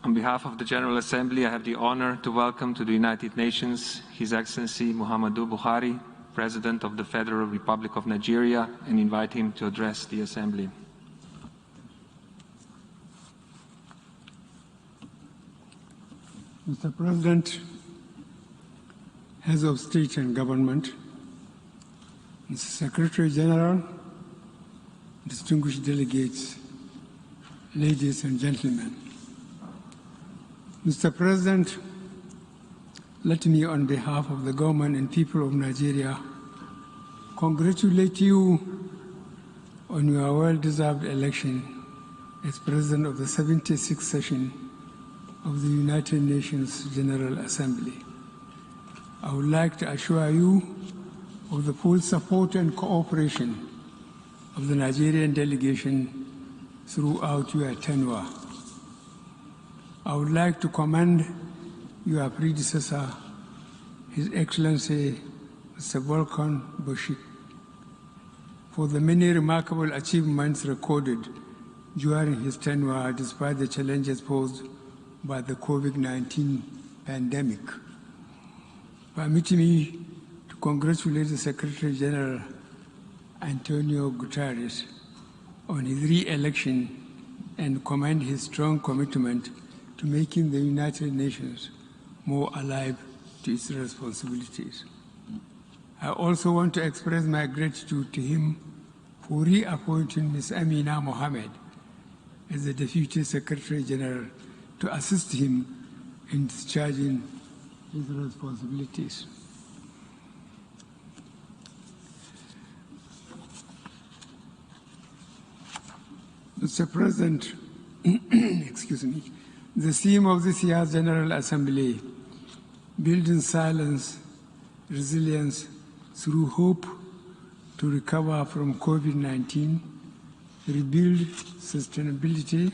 On behalf of the General Assembly, I have the honor to welcome to the United Nations His Excellency Muhammadu Buhari, President of the Federal Republic of Nigeria, and invite him to address the Assembly. Mr. President, Heads of State and Government, Mr. Secretary General, distinguished delegates, ladies and gentlemen. Mr. President, let me, on behalf of the government and people of Nigeria, congratulate you on your well-deserved election as President of the 76th session of the United Nations General Assembly. I would like to assure you of the full support and cooperation of the Nigerian delegation throughout your tenure. I would like to commend your predecessor, His Excellency Mr. Volkan Bashir, for the many remarkable achievements recorded during his tenure despite the challenges posed by the COVID-19 pandemic. Permit me to congratulate the Secretary General Antonio Guterres on his re-election and commend his strong commitment to making the United Nations more alive to its responsibilities. I also want to express my gratitude to him for reappointing Ms. Amina Mohammed as the Deputy Secretary General to assist him in discharging his responsibilities. Mr. President, excuse me, the theme of this year's General Assembly, building silence, resilience through hope to recover from COVID-19, rebuild sustainability,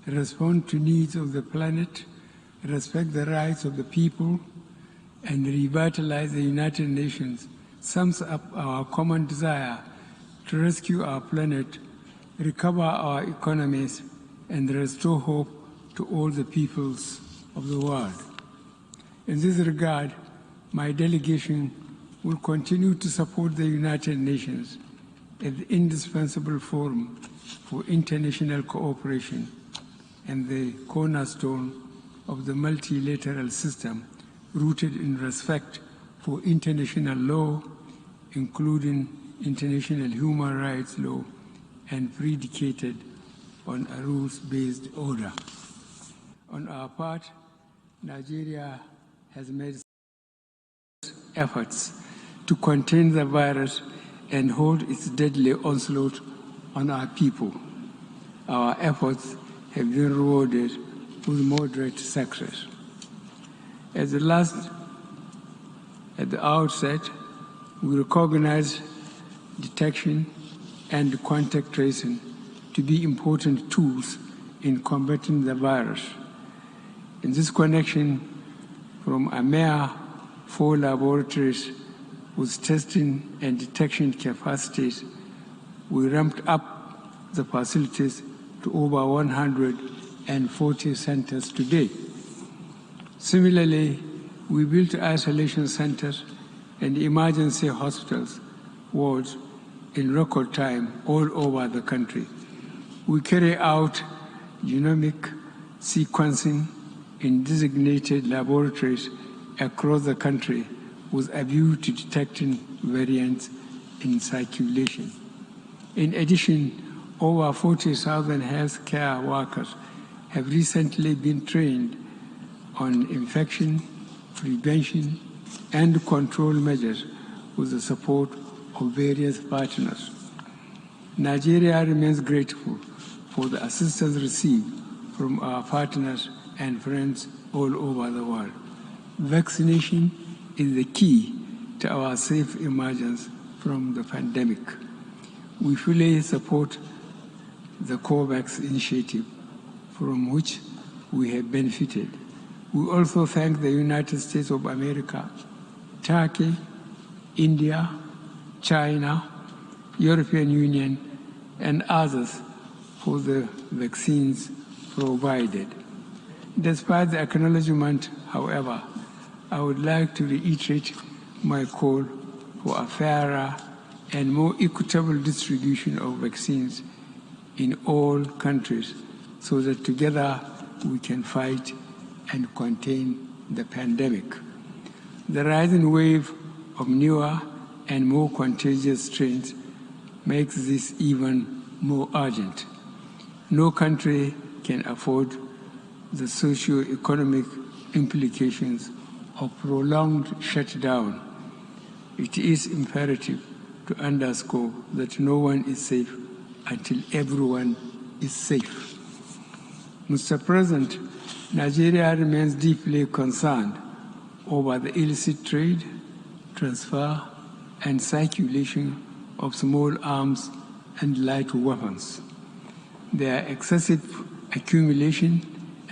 respond to needs of the planet, respect the rights of the people, and revitalize the United Nations sums up our common desire to rescue our planet, recover our economies, and restore hope to all the peoples of the world. In this regard, my delegation will continue to support the United Nations as the indispensable forum for international cooperation and the cornerstone of the multilateral system rooted in respect for international law, including international human rights law, and predicated on a rules-based order. On our part, Nigeria has made efforts to contain the virus and hold its deadly onslaught on our people. Our efforts have been rewarded with moderate success. At the outset, we recognize detection and contact tracing to be important tools in combating the virus. In this connection, from a mere 4 laboratories with testing and detection capacities, we ramped up the facilities to over 140 centers today. Similarly, we built isolation centers and emergency hospitals wards in record time all over the country. We carry out genomic sequencing in designated laboratories across the country with a view to detecting variants in circulation. In addition, over 40,000 healthcare workers have recently been trained on infection, prevention, and control measures with the support of various partners. Nigeria remains grateful for the assistance received from our partners and friends all over the world. Vaccination is the key to our safe emergence from the pandemic. We fully support the COVAX initiative, from which we have benefited. We also thank the United States of America, Turkey, India, China, European Union, and others for the vaccines provided. Despite the acknowledgement, however, I would like to reiterate my call for a fairer and more equitable distribution of vaccines in all countries so that together we can fight and contain the pandemic. The rising wave of newer and more contagious strains makes this even more urgent. No country can afford the socio-economic implications of prolonged shutdown. It is imperative to underscore that no one is safe until everyone is safe. Mr. President, Nigeria remains deeply concerned over the illicit trade, transfer, and circulation of small arms and light weapons. Their excessive accumulation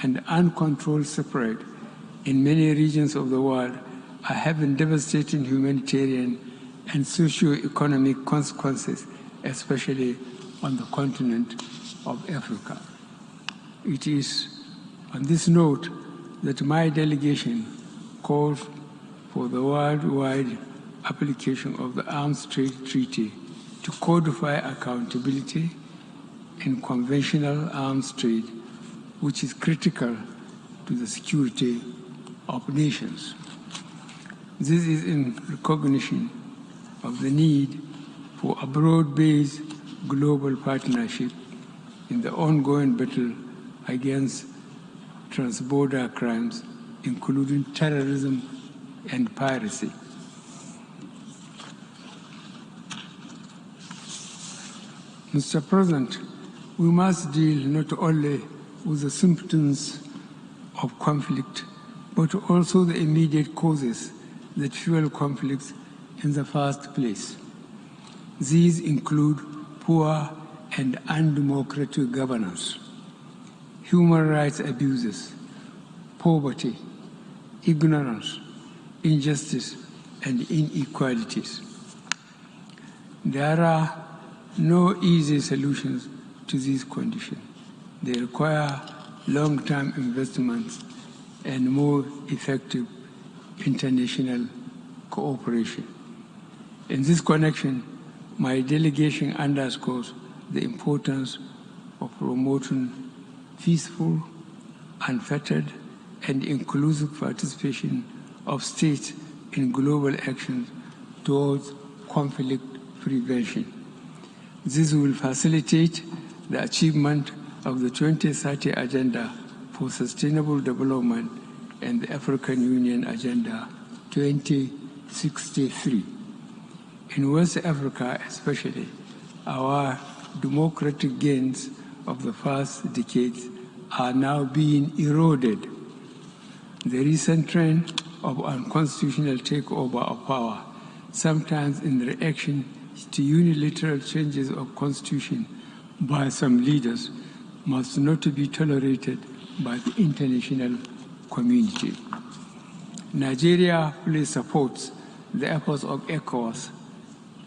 and uncontrolled spread in many regions of the world are having devastating humanitarian and socio-economic consequences, especially on the continent of Africa. It is on this note that my delegation calls for the worldwide application of the Arms Trade Treaty to codify accountability in conventional arms trade, which is critical to the security of nations. This is in recognition of the need for a broad-based global partnership in the ongoing battle against transborder crimes, including terrorism and piracy. Mr. President, we must deal not only with the symptoms of conflict, but also the immediate causes that fuel conflicts in the first place. These include poor and undemocratic governance, human rights abuses, poverty, ignorance, injustice, and inequalities. There are no easy solutions to these conditions. They require long-term investments and more effective international cooperation. In this connection, my delegation underscores the importance of promoting peaceful, unfettered, and inclusive participation of states in global actions towards conflict prevention. This will facilitate the achievement of the 2030 Agenda for Sustainable Development and the African Union Agenda 2063. In West Africa especially, our democratic gains of the past decades are now being eroded. The recent trend of unconstitutional takeover of power, sometimes in reaction to unilateral changes of constitution by some leaders, must not be tolerated by the international community. Nigeria fully supports the efforts of ECOWAS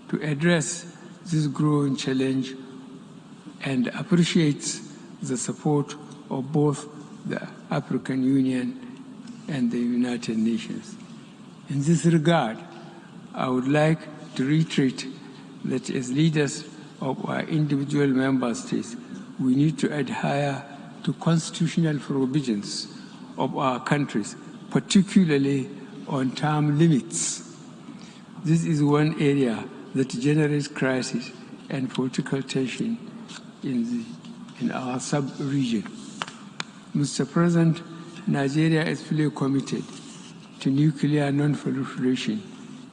to address this growing challenge and appreciates the support of both the African Union and the United Nations. In this regard, I would like to reiterate that as leaders of our individual member states, we need to adhere to constitutional provisions of our countries, particularly on term limits. This is one area that generates crisis and political tension in our sub-region. Mr. President, Nigeria is fully committed to nuclear non-proliferation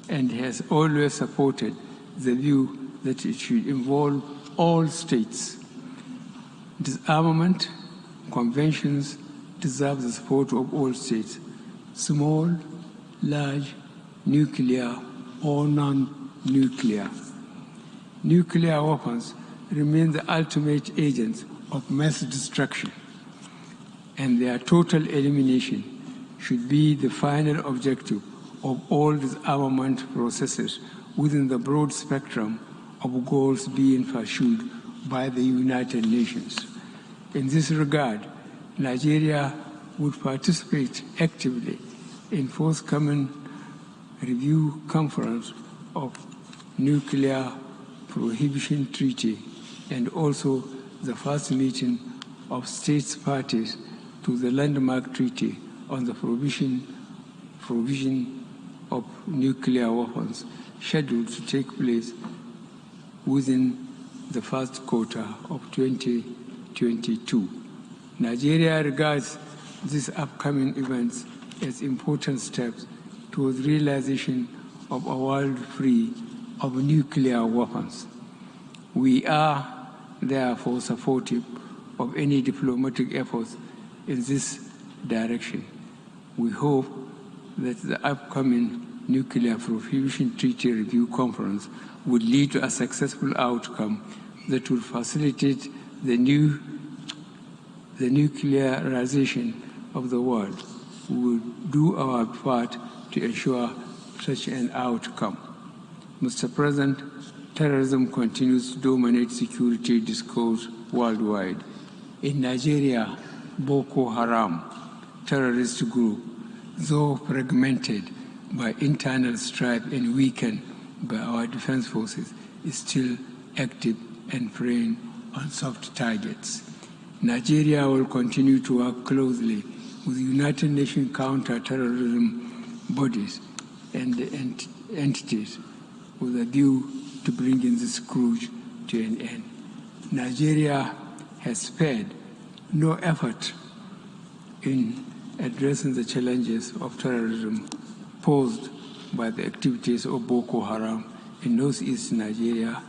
and has always supported the view that it should involve all states. Disarmament conventions deserve the support of all states, small, large, nuclear, or non-nuclear. Nuclear weapons remain the ultimate agents of mass destruction, and their total elimination should be the final objective of all disarmament processes within the broad spectrum of goals being pursued by the United Nations. In this regard, Nigeria would participate actively in forthcoming review conference of Nuclear Prohibition Treaty and also the first meeting of states parties to the landmark treaty on the provision of nuclear weapons, scheduled to take place within the first quarter of 2022. Nigeria regards these upcoming events as important steps towards realization of a world free of nuclear weapons. We are therefore supportive of any diplomatic efforts in this direction. We hope that the upcoming Nuclear Prohibition Treaty Review Conference would lead to a successful outcome that would facilitate the nuclearization of the world. We will do our part to ensure such an outcome. Mr. President, terrorism continues to dominate security discourse worldwide. In Nigeria, Boko Haram, terrorist group, though fragmented by internal strife and weakened by our defense forces, is still active and preying on soft targets. Nigeria will continue to work closely with United Nations counter-terrorism bodies and entities with a view to bringing this scourge to an end. Nigeria has spared no effort in addressing the challenges of terrorism posed by the activities of Boko Haram in northeast Nigeria,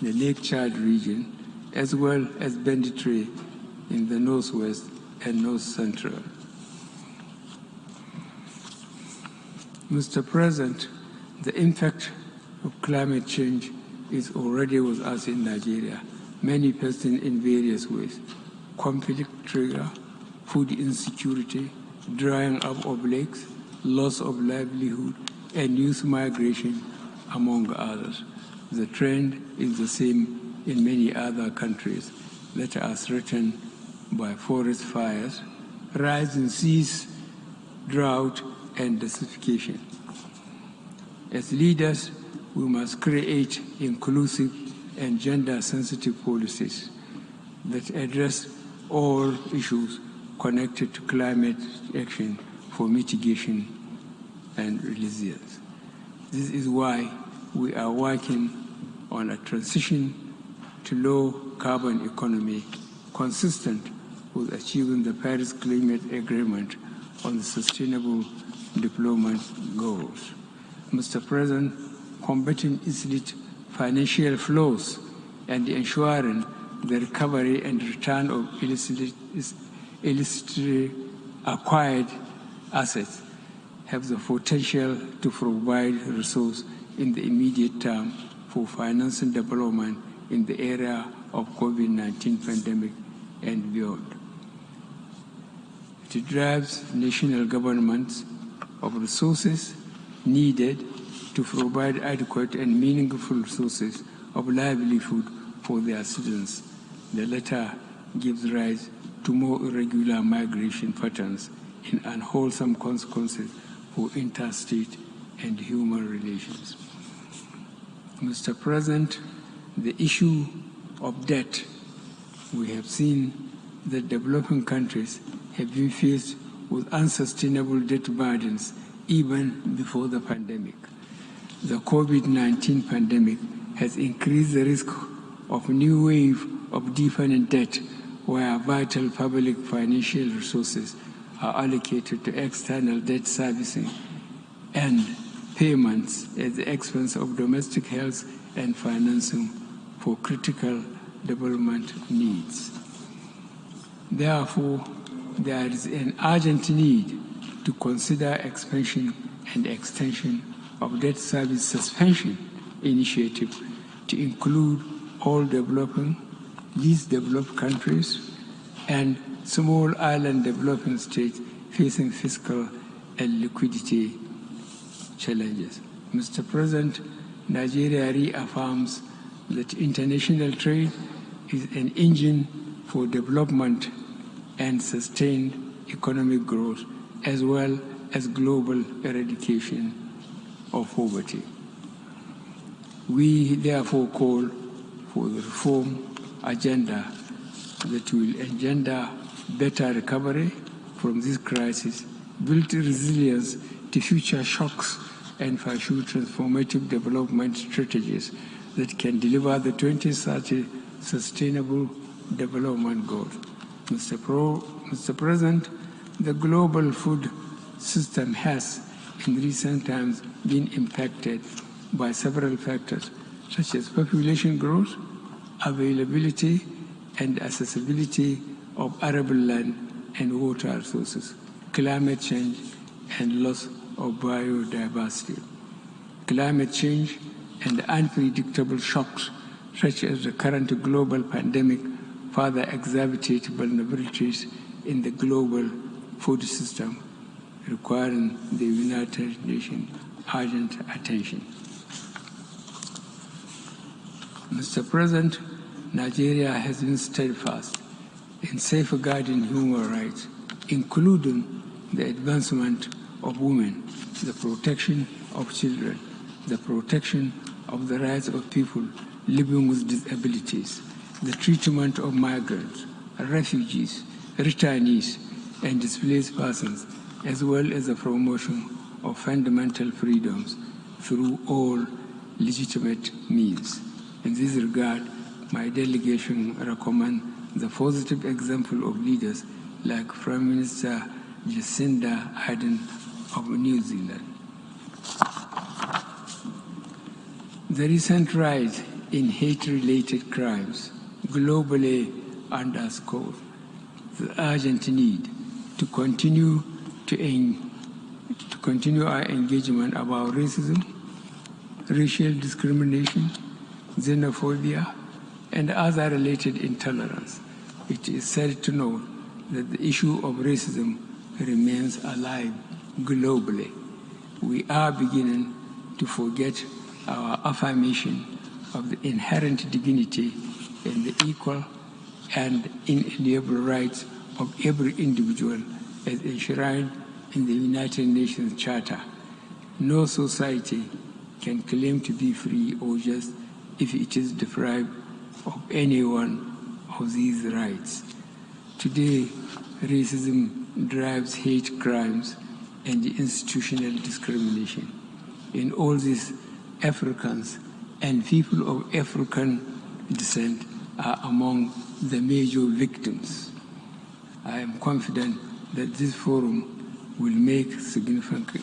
the Lake Chad region, as well as banditry in the northwest and north central. Mr. President, the impact of climate change is already with us in Nigeria, manifesting in various ways: conflict trigger, food insecurity, drying up of lakes, loss of livelihood, and youth migration, among others. The trend is the same in many other countries that are threatened by forest fires, rising seas, drought, and desertification. As leaders, we must create inclusive and gender-sensitive policies that address all issues connected to climate action for mitigation and resilience. This is why we are working on a transition to low-carbon economy consistent with achieving the Paris Climate Agreement on the Sustainable Development Goals. Mr. President, combating illicit financial flows and ensuring the recovery and return of illicitly acquired assets have the potential to provide resources in the immediate term for financing development in the area of COVID-19 pandemic and beyond. It drives national governments of resources needed to provide adequate and meaningful sources of livelihood for their citizens. The latter gives rise to more irregular migration patterns and unwholesome consequences for interstate and human relations. Mr. President, the issue of debt, we have seen that developing countries have been faced with unsustainable debt burdens even before the pandemic. The COVID-19 pandemic has increased the risk of a new wave of deepening debt where vital public financial resources are allocated to external debt servicing and payments at the expense of domestic health and financing for critical development needs. Therefore, there is an urgent need to consider expansion and extension of debt service suspension initiative to include all least developed countries and small island developing states facing fiscal and liquidity challenges. Mr. President, Nigeria reaffirms that international trade is an engine for development and sustained economic growth, as well as global eradication of poverty. We therefore call for the reform agenda that will engender better recovery from this crisis, build resilience to future shocks, and pursue transformative development strategies that can deliver the 2030 Sustainable Development Goals. Mr. President, the global food system has in recent times been impacted by several factors, such as population growth, availability and accessibility of arable land and water resources, climate change, and loss of biodiversity. Climate change and unpredictable shocks, such as the current global pandemic, further exacerbate vulnerabilities in the global food system, requiring the United Nations urgent attention. Mr. President, Nigeria has been steadfast in safeguarding human rights, including the advancement of women, the protection of children, the protection of the rights of people living with disabilities, the treatment of migrants, refugees, returnees, and displaced persons, as well as the promotion of fundamental freedoms through all legitimate means. In this regard, my delegation recommends the positive example of leaders like Prime Minister Jacinda Ardern of New Zealand. The recent rise in hate-related crimes globally underscores the urgent need to continue our engagement about racism, racial discrimination, xenophobia, and other related intolerance. It is sad to note that the issue of racism remains alive globally. We are beginning to forget our affirmation of the inherent dignity and the equal and inalienable rights of every individual as enshrined in the United Nations Charter. No society can claim to be free or just if it is deprived of any one of these rights. Today, racism drives hate crimes and institutional discrimination. In all this, Africans and people of African descent are among the major victims. I am confident that this forum will make significant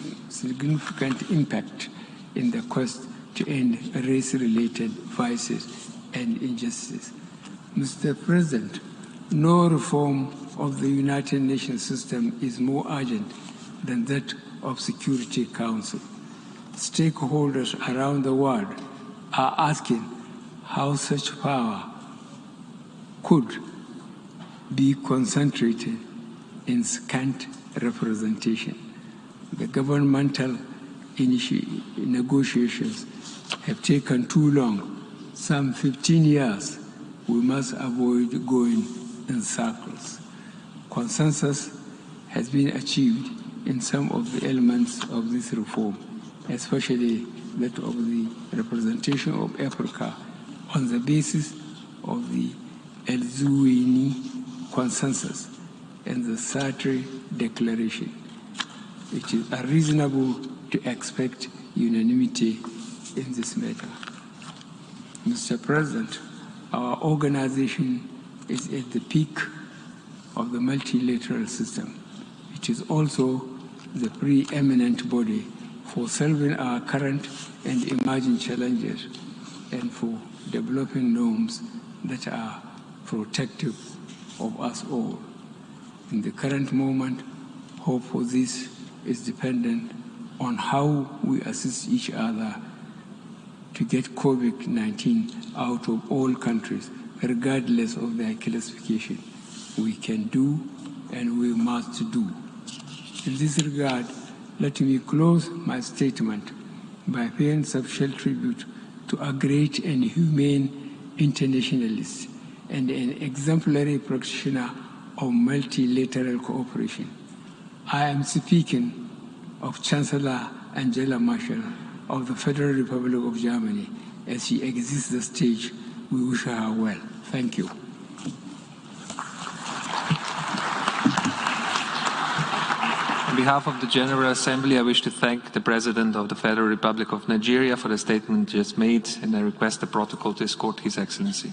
impact in the quest to end race-related vices and injustice. Mr. President, no reform of the United Nations system is more urgent than that of Security Council. Stakeholders around the world are asking how such power could be concentrated in scant representation. The governmental negotiations have taken too long, some 15 years. We must avoid going in circles. Consensus has been achieved in some of the elements of this reform, especially that of the representation of Africa on the basis of the El-Zuwaini Consensus and the Sartre Declaration. It is unreasonable to expect unanimity in this matter. Mr. President, our organization is at the peak of the multilateral system. It is also the preeminent body for solving our current and emerging challenges and for developing norms that are protective of us all. In the current moment, hope for this is dependent on how we assist each other to get COVID-19 out of all countries, regardless of their classification. We can do and we must do. In this regard, let me close my statement by paying special tribute to a great and humane internationalist and an exemplary practitioner of multilateral cooperation, I am speaking of Chancellor Angela Merkel of the Federal Republic of Germany. As she exits the stage, we wish her well. Thank you. On behalf of the General Assembly, I wish to thank the President of the Federal Republic of Nigeria for the statement just made, and I request the protocol to escort His Excellency.